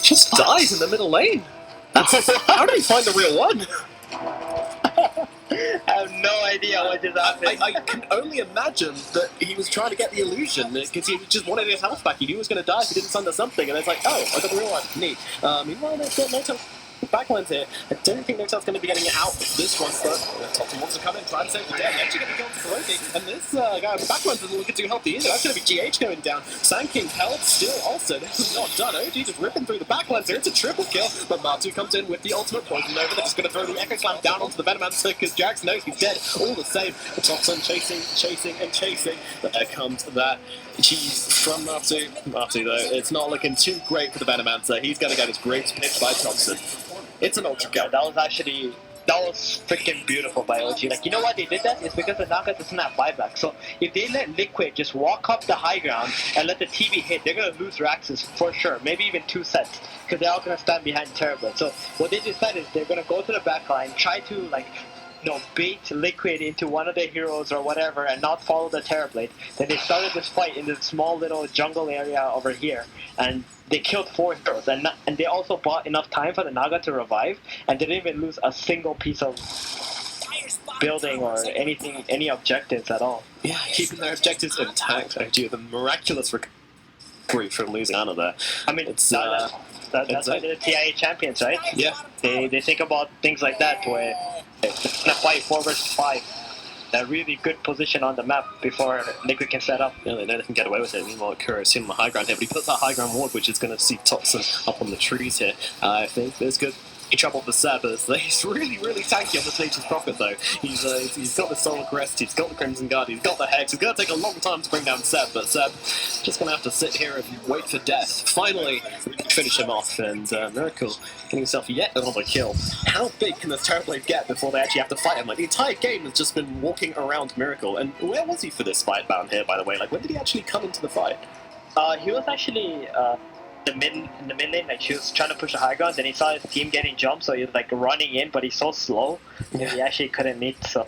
just dies in the middle lane. How did he find the real one? I have no idea what just happened. I can only imagine that he was trying to get the illusion because he just wanted his health back. He knew he was going to die if he didn't sunder something, and it's like, oh, I got the real one. Neat. Meanwhile, they've got Notel backlines here. I don't think Notel's going to be getting out of this one, but Thompson wants to come in, try and save the day. He actually going to kill Karoki, and this guy on the backlines isn't looking too healthy either. That's going to be GH going down. Sand King's health still also. This is not done. OG just ripping through the backlines here. It's a triple kill, but Matu comes in with the ultimate poison over. They're just going to throw the Echo Slam down onto the Venomancer because Jax knows he's dead. All the same. Thompson chasing, but there comes that cheese from Matu. Matu, though, it's not looking too great for the Venomancer. He's going to get his grapes picked by Thompson. It's an ultra kill. That was freaking beautiful by OG. Like, you know why they did that? It's because the Naga doesn't have buyback. So if they let Liquid just walk up the high ground and let the TV hit, they're gonna lose Raxus for sure. Maybe even 2 sets because they're all gonna stand behind Terrorblade. So what they decided is they're gonna go to the back line, try to like, you know, bait Liquid into one of their heroes or whatever and not follow the Terrorblade. Then they started this fight in this small little jungle area over here, and they killed 4 heroes, and they also bought enough time for the Naga to revive, and they didn't even lose a single piece of building or anything, any objectives at all. Yeah, keeping their objectives intact due to the miraculous recovery from losing out of there. I mean, that's why they're the TIA champions, right? Yeah. They think about things like that, where they're gonna fight 4 versus 5. A really good position on the map before Liquid can set up. Yeah, they know they can get away with it. Meanwhile, Kuro's sitting on the high ground here, but he puts that high ground ward, which is going to see Thompson up on the trees here. I think there's good trouble for Seb, as he's really tanky on the Nature's Prophet, though. He's got the Solar Crest, he's got the Crimson Guard, he's got the Hex. It's going to take a long time to bring down Seb, but Seb just going to have to sit here and wait for death. Finally, we can finish him off, and Miracle getting himself yet another kill. How big can this Terrorblade get before they actually have to fight him? Like, the entire game has just been walking around Miracle, and where was he for this fight bound here, by the way? Like, when did he actually come into the fight? He was actually in the mid lane, like she was trying to push the high ground, then he saw his team getting jumped, so he was like running in, but he's so slow, yeah. He actually couldn't meet, so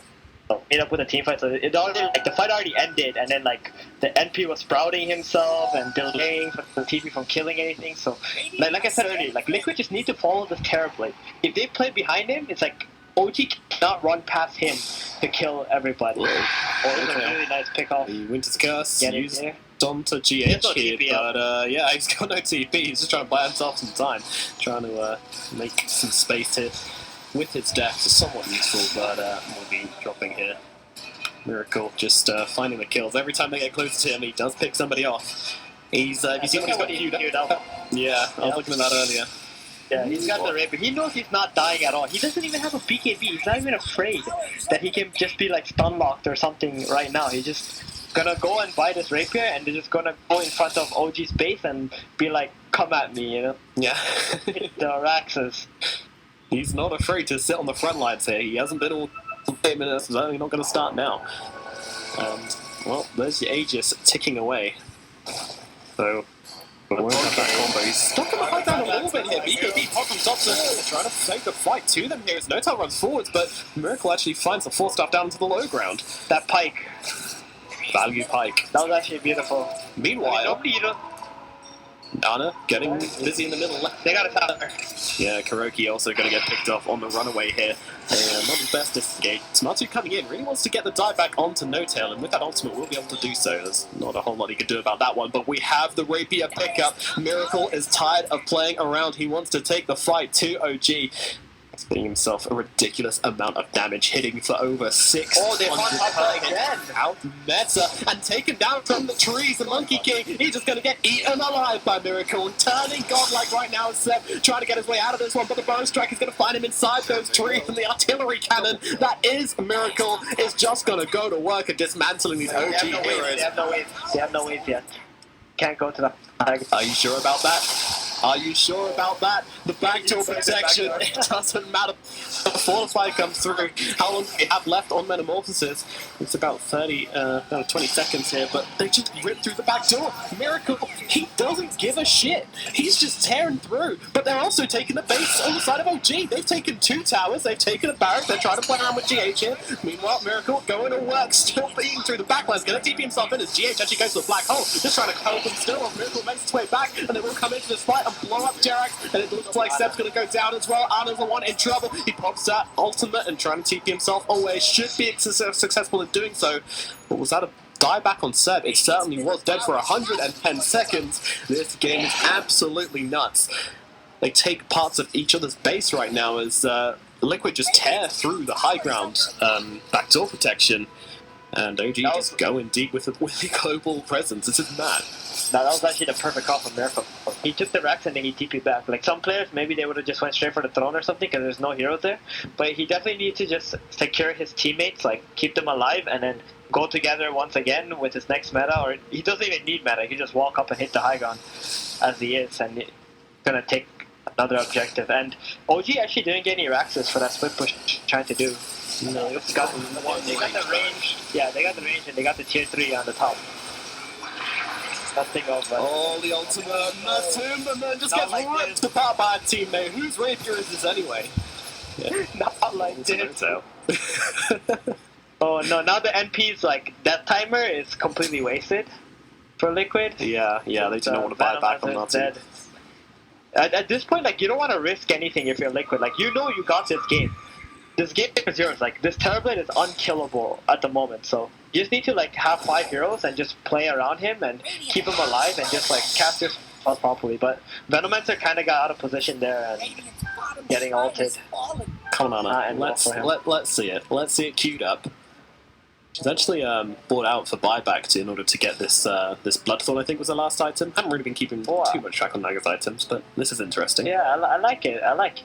meet up with a team fight. So it already, like, the fight already ended, and then like the NP was sprouting himself and delaying for the TP from killing anything. So like I said earlier, like Liquid just need to follow the Terrorblade. If they play behind him, it's like OG cannot run past him to kill everybody. Or it's a really nice pick off. The Winter's Curse. Use Dom to GH here, but yeah, he's got no TP. He's just trying to buy himself some time, trying to make some space here with his death. Is somewhat useful, but will be dropping here. Miracle just finding the kills. Every time they get closer to him, he does pick somebody off. He's you see when he's got queued up? Yeah, I was looking at that earlier. Yeah, he's got the rapier. He knows he's not dying at all. He doesn't even have a BKB. He's not even afraid that he can just be like stun locked or something right now. He's just gonna go and buy this rapier, and they're just gonna go in front of OG's base and be like, come at me, you know? Yeah. The Raxus. He's not afraid to sit on the front lines here. He hasn't been all 8 minutes, so he's not going to start now. And, well, there's the Aegis ticking away. So, but won't have that combo. He's stuck in the high ground a little bit here. BKB pop from Thompson trying to take the fight to them here as Notel runs forwards, but Miracle actually finds the 4-staff down to the low ground. That pike. Value pike. That was actually beautiful. Meanwhile, Nana getting busy in the middle. They got a tower. Yeah, Karoki also going to get picked off on the runaway here. And not the best disengage. Smatu coming in, really wants to get the dive back onto Notail, and with that ultimate we'll be able to do so. There's not a whole lot he can do about that one, but we have the rapier pickup. Miracle is tired of playing around. He wants to take the fight to OG. He's getting himself a ridiculous amount of damage, hitting for over 600. Oh, they found Papa again! Out meta and taken down from the trees. The Monkey King, he's just going to get eaten alive by Miracle. Turning godlike right now, Seb trying to get his way out of this one, but the bonus strike is going to find him inside those trees, and the artillery cannon that is Miracle is just going to go to work at dismantling these OG heroes. They have no waves yet. Can't go to the... Are you sure about that? Are you sure about that? The backdoor protection, it doesn't matter. The Fortify comes through. How long do we have left on Metamorphosis? It's about 20 seconds here, but they just ripped through the back door. Miracle, he doesn't give a shit. He's just tearing through. But they're also taking the base on the side of OG. They've taken 2 towers, they've taken a barrack, they're trying to play around with GH here. Meanwhile, Miracle going to work, still beating through the backlines, going to TP himself in as GH actually goes to the black hole. Just trying to help him still. Miracle makes his way back, and they will come into this fight. and blow up Jerax, and it looks like Seb's going to go down as well. Anna's the one in trouble. He pops that ultimate and trying to TP himself away. Should be successful in doing so. But was that a dieback on Seb? It certainly was. Dead for 110 seconds. This game is absolutely nuts. They take parts of each other's base right now as Liquid just tear through the high ground backdoor protection. And OG just going deep with the global presence. This is mad. Now that was actually the perfect call from Miracle. He took the Rex and then he TP'd back. Like some players, maybe they would have just went straight for the throne or something because there's no heroes there. But he definitely needs to just secure his teammates, like keep them alive, and then go together once again with his next meta. Or he doesn't even need meta. He can just walk up and hit the high ground as he is, and he's gonna take another objective. And OG actually didn't get any Raxes for that split push trying to do. No, they got the range. Yeah, they got the range and they got the tier 3 on the top. Nothing of the ultimate Matum, and then just gets ripped apart by a teammate. Whose rapier is this anyway? Yeah. Not like this. Oh no, now the NP's like death timer is completely wasted for Liquid. Yeah, they don't know what to buy back on Matum. At this point, like, you don't want to risk anything if you're Liquid. Like, you know you got this game. This game is yours. Like, this Terrorblade is unkillable at the moment, so you just need to, like, have 5 heroes and just play around him and keep him alive and just, like, cast your spells properly. But Venomancer kind of got out of position there and getting ulted. Come on, let's see it. Let's see it queued up. She's actually bought out for buyback in order to get this this Bloodthorn, I think, was the last item. Haven't really been keeping too much track on Naga's items, but this is interesting. Yeah, I like it.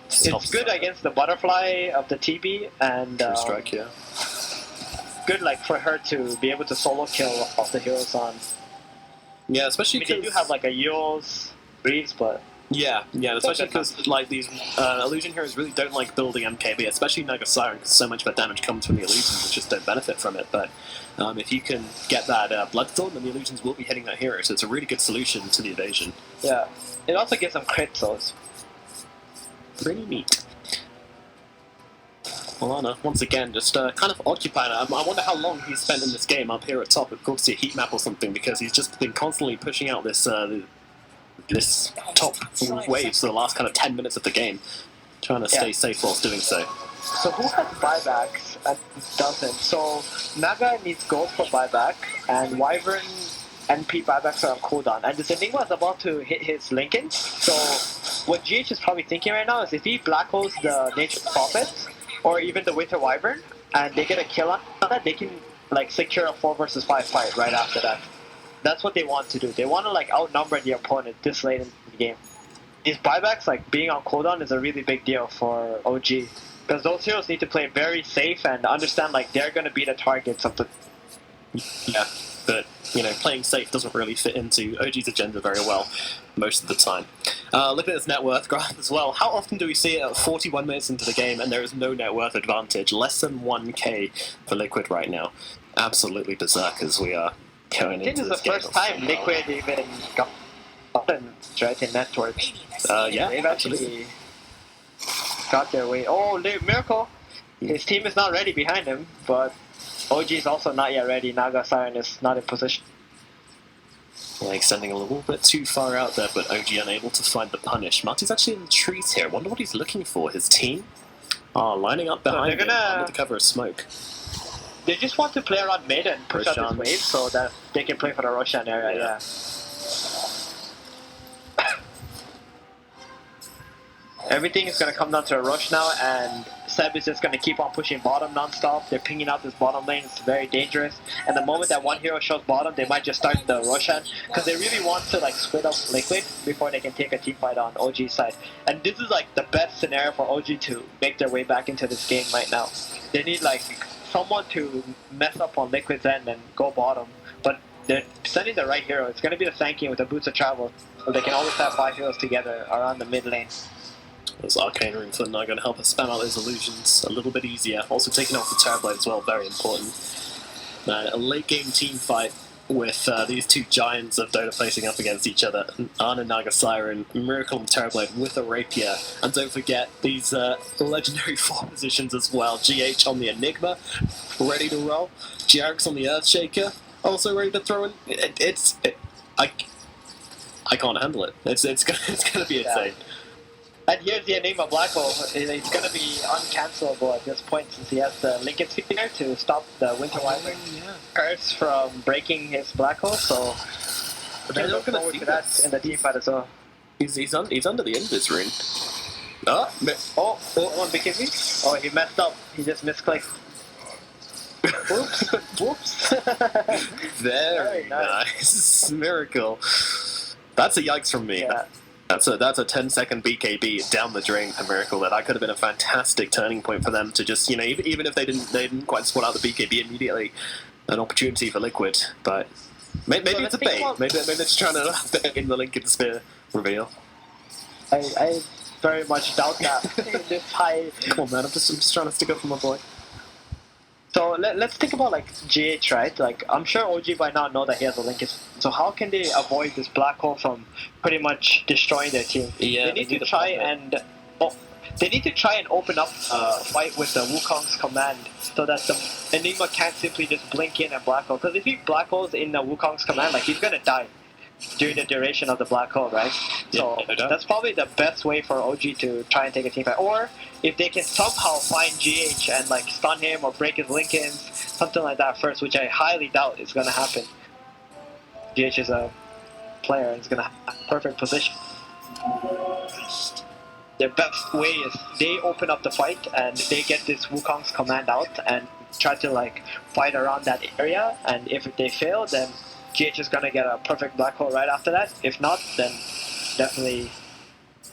It's good against the Butterfly of the TB, and True strike, yeah. good, like, for her to be able to solo kill off the heroes on. Yeah, especially because they do have like a Eul's Breeze, but yeah, especially because like these illusion heroes really don't like building MKB, especially Naga Siren, because so much of the damage comes from the illusions, which just don't benefit from it. But if you can get that Bloodthorn, then the illusions will be hitting that hero, so it's a really good solution to the evasion. Yeah, it also gives them crit, so it's pretty neat. Alana, once again, just kind of occupied. I wonder how long he's spent in this game up here at top. Of course, a heat map or something, because he's just been constantly pushing out this this top waves for the last kind of 10 minutes of the game, trying to stay safe whilst doing so. So who has buybacks and doesn't? So Naga needs gold for buyback, and Wyvern NP buybacks are on cooldown. And this Enigma is about to hit his Lincoln. So what GH is probably thinking right now is if he black holes the Nature Prophet, or even the Winter Wyvern, and they get a kill on that, they can like secure a 4 versus 5 fight right after that. That's what they want to do. They want to like outnumber the opponent this late in the game. These buybacks, like being on cooldown, is a really big deal for OG, because those heroes need to play very safe and understand like they're going to be the targets of the. Yeah, but you know, playing safe doesn't really fit into OG's agenda very well most of the time. Looking at his net worth graph as well, how often do we see it at 41 minutes into the game and there is no net worth advantage? Less than 1k for Liquid right now. Absolutely berserk as we are going into this game. This is the first time Liquid even got right in net worth. Yeah, they've actually got their way. Oh, Miracle! His team is not ready behind him, but OG is also not yet ready. Naga Siren is not in position. Like extending a little bit too far out there, but OG unable to find the punish. Marty's actually in the trees here. I wonder what he's looking for. His team are lining up behind him under the cover of smoke. They just want to play around mid and push out this wave so that they can play for the Roshan area. Yeah. Everything is going to come down to a rush now, and Seb is just going to keep on pushing bottom non-stop. They're pinging out this bottom lane. It's very dangerous. And the moment that one hero shows bottom, they might just start the Roshan, because they really want to like split up Liquid before they can take a team fight on OG's side. And this is like the best scenario for OG to make their way back into this game right now. They need like someone to mess up on Liquid's end and go bottom. But they're sending the right hero. It's going to be the Sanky with the Boots of Travel, so they can always have 5 heroes together around the mid lane. Those Arcane Runes are now going to help us spam out those illusions a little bit easier. Also taking off the Terrorblade as well, very important. A late game team fight with these two giants of Dota facing up against each other. Ana Naga Siren, Miracle and Terrorblade with a Rapier. And don't forget these legendary 4 positions as well. GH on the Enigma, ready to roll. Jerax on the Earthshaker, also ready to throw in. I can't handle it. It's gonna be insane. And here's the Enigma Black Hole. It's going to be uncancelable at this point since he has the Lincoln Sphere to stop the Winter Wyvern curse from breaking his Black Hole. So they're not going to see that in the team fight as well. He's under the Invis ring. Oh, on BKB. Oh, he messed up. He just misclicked. Whoops. Whoops. Very nice. Miracle. That's a yikes from me. Yeah. That's a 10-second BKB down the drain for Miracle. That could have been a fantastic turning point for them to just, even if they didn't quite spot out the BKB immediately, an opportunity for Liquid. But maybe it's a bait. Maybe they're just trying to bait in the Lincoln Spear reveal. I very much doubt that in this high. Come on, man! I'm just trying to stick up for my boy. So let's think about like GH, right? Like I'm sure OG by now know that he has a Lincoln. So how can they avoid this black hole from pretty much destroying their team? Yeah, they need to try and open up a fight with the Wukong's command so that the Enigma can't simply just blink in and black hole. Because if he black holes in the Wukong's command, like he's gonna die during the duration of the black hole, right? So that's probably the best way for OG to try and take a team fight. Or if they can somehow find GH and like stun him or break his Lincolns, something like that first, which I highly doubt is gonna happen. GH is a player and is gonna have a perfect position. Their best way is they open up the fight and they get this Wukong's command out and try to like fight around that area, and if they fail, then GH is gonna get a perfect black hole right after that. If not, then definitely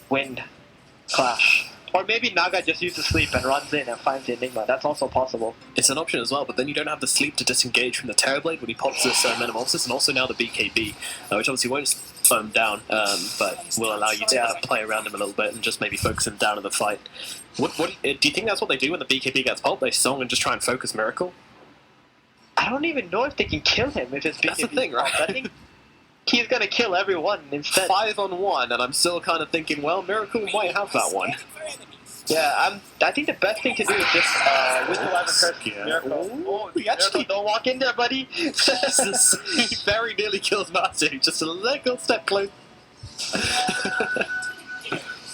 wind clash. Or maybe Naga just uses sleep and runs in and finds the Enigma. That's also possible. It's an option as well, but then you don't have the sleep to disengage from the Terrorblade when he pops this Metamorphosis, and also now the BKB, which obviously won't slow him down, but will allow you to play around him a little bit and just maybe focus him down in the fight. What do you think that's what they do when the BKB gets popped? They song and just try and focus Miracle? I don't even know if they can kill him if it's BKB. That's the thing, right? I think he's gonna kill everyone instead. 5-on-1, and I'm still kind of thinking, well, Miracle might have that one. Yeah, I think the best thing to do is just Winter Wyvern curse Miracle. He actually don't walk in there, buddy. Jesus, he very nearly killed Matu, just a little step close.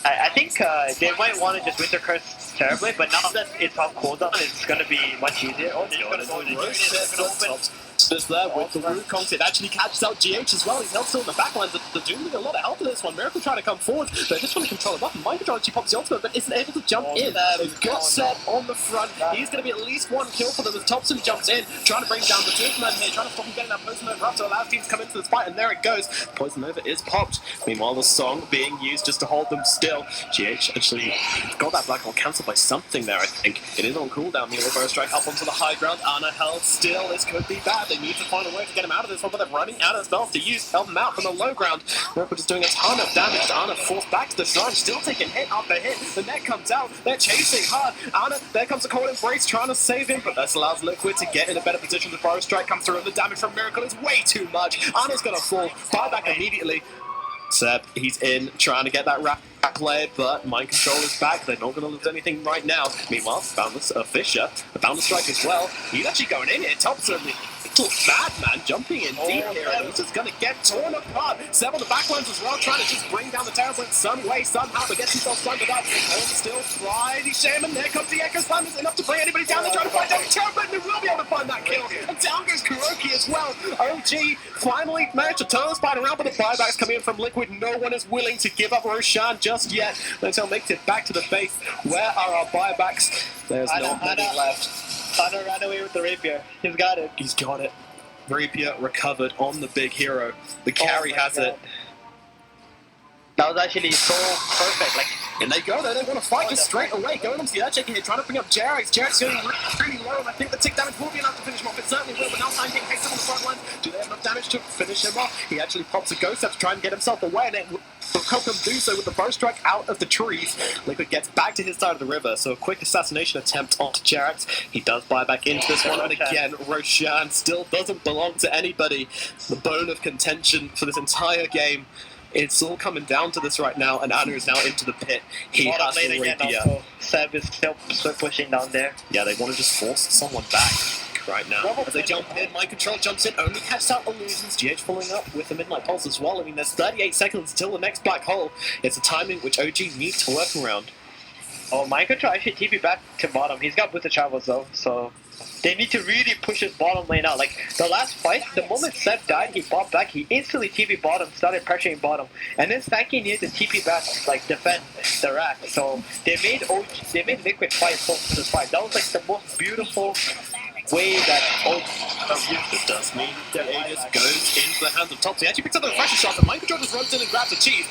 I think they might want to just Winter Curse terribly, but now that it's on cooldown, it's going to be much easier. Oh, they're going to go into it. Just there with the Wukong. It actually catches out GH as well. He's held still in the backline. They're doing a lot of help in this one. Miracle trying to come forward. They're just trying to control the button. Mind Control actually pops the ultimate, but isn't able to jump in. They've got Seb on the front. He's going to be at least one kill for them as Thompson jumps in, trying to bring down the Poison Nova here, trying to stop him getting that Poison Nova up to allow teams to come into this fight, and there it goes. Poison Nova is popped. Meanwhile, the song being used just to hold them still. GH actually got that black hole cancelled by something there, I think. It is on cooldown. The Burst Strike up onto the high ground. Ana held still. This could be bad. They need to find a way to get him out of this one, but they're running out of spells to use. Help him out from the low ground. Miracle just doing a ton of damage to Ana, forced back to the shrine, still taking hit after hit. The net comes out. They're chasing hard. Ana, there comes a cold embrace, trying to save him, but this allows Liquid to get in a better position. The Burst Strike comes through, and the damage from Miracle is way too much. Ana's gonna fall. Buyback immediately. Seb, he's in, trying to get that wrap play, but Mind Control is back. They're not going to lose anything right now. Meanwhile, Boundless Fisher, the Boundless Strike as well. He's actually going in here. Thompson, little bad man, jumping in deep here, and he's just going to get torn apart. Seb on the backlines as well, trying to just bring down the Terrorblade some way, somehow, but gets himself blundered up. And still Friday Shaman. There comes the Echo Slam. Is enough to bring anybody down. They're trying to find down the Terrorblade, and they will be able to find that kill. And down goes Kuroki as well. OG finally managed to turn the fight around, but the buybacks coming in from Liquid. No one is willing to give up Roshan just yet. Until makes it back to the base. Where are our buybacks? There's not many left. Ana ran away with the rapier. He's got it. He's got it. Rapier recovered on the big hero. The carry has it. That was actually so perfect. Like, and they go, they don't want to fight just straight away. Going on to the edge here, trying to bring up Jarex. Jarex going really low, and I think the tick damage will be enough to finish him off. It certainly will, but now time getting picked up on the front line. Do they have enough damage to finish him off? He actually pops a ghost up to try and get himself away, and it will help him do so with the bow strike out of the trees. Liquid gets back to his side of the river, so a quick assassination attempt onto Jarex. He does buy back into this one, and again, Roshan still doesn't belong to anybody. The bone of contention for this entire game. It's all coming down to this right now, and Ana is now into the pit. He has the rapier. Seb is still pushing down there. Yeah, they want to just force someone back. right now. As they jump in, Mind Control jumps in, only catches out Illusions. GH following up with the Midnight Pulse as well. I mean, there's 38 seconds until the next black hole. It's a timing which OG needs to work around. Oh, Mind Control actually TP back to bottom. He's got boosted travels though, so they need to really push his bottom lane out. Like the last fight, the moment Seb died, he popped back, he instantly TP bottom, started pressuring bottom, and then Stanky needed to TP back, like defend the rack. So they made Liquid fight for this fight. That was like the most beautiful way that This does mean that Aegis goes into the hands of Topsy. He actually picks up the pressure shot, and Mind Control just runs in and grabs a cheese.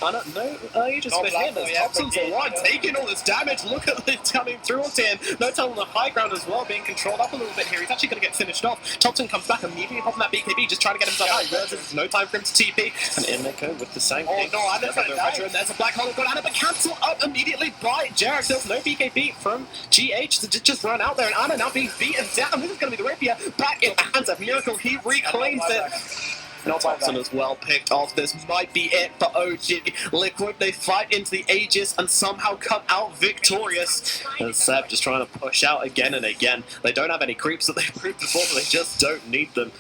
No Aegis for him as Thompson's the one taking all this damage. Look at it coming through onto him. No time on the high ground as well, being controlled up a little bit here. He's actually going to get finished off. Thompson comes back immediately popping that BKB, just trying to get himself out. He realizes there's no time for him to TP. And in they go with the same thing. And there's a black hole got Anna, but cancelled up immediately by Jarek. There's no BKB from GH to just run out there. And Anna now being beaten down. This is going to be the rapier back in the hands of Miracle. He reclaims it. Thompson as well picked off. This might be it for OG. Liquid, they fight into the Aegis and somehow come out victorious. And Seb just trying to push out again and again. They don't have any creeps that they've proved before, but they just don't need them.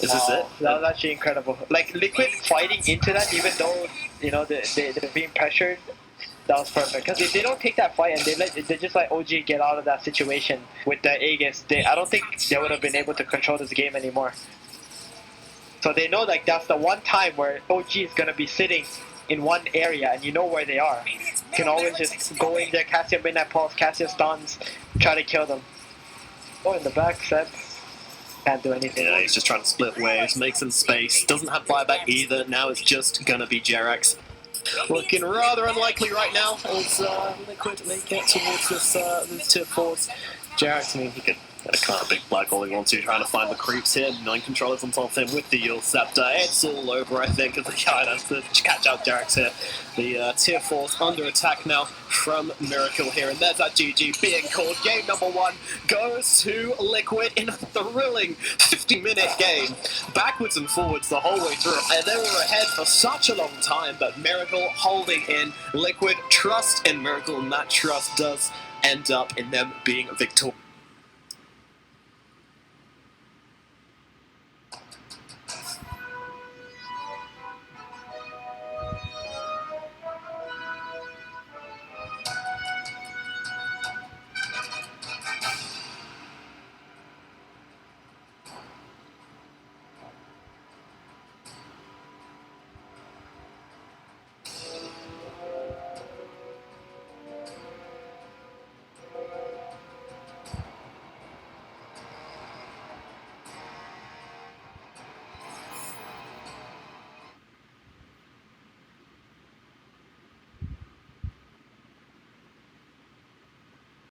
Is this it? That was actually incredible. Like Liquid fighting into that, even though they're being pressured. That was perfect. Because if they don't take that fight and they just let OG get out of that situation with the Aegis, I don't think they would have been able to control this game anymore. So they know like that's the one time where OG is going to be sitting in one area and you know where they are. You can always just go in there, cast your Midnight Pulse, cast your stuns, try to kill them. Oh, in the back, Seb. Can't do anything. Yeah, he's just trying to split waves, make some space. Doesn't have buyback either. Now it's just going to be Jerax. Looking rather unlikely right now as Liquid they get towards this tier 4s. Jerax, I mean, he could get a kind of big black all he wants to, trying to find the creeps here. 9 controllers on top of him with the Yule Scepter. It's all over, I think, as the guy has to catch out Jerax here. The tier 4's under attack now from Miracle here, and there's that GG being called. Game number 1 goes to Liquid in a thrilling 50-minute game. Backwards and forwards the whole way through, and they were ahead for such a long time, but Miracle holding in. Liquid trust in Miracle, and that trust does end up in them being victorious.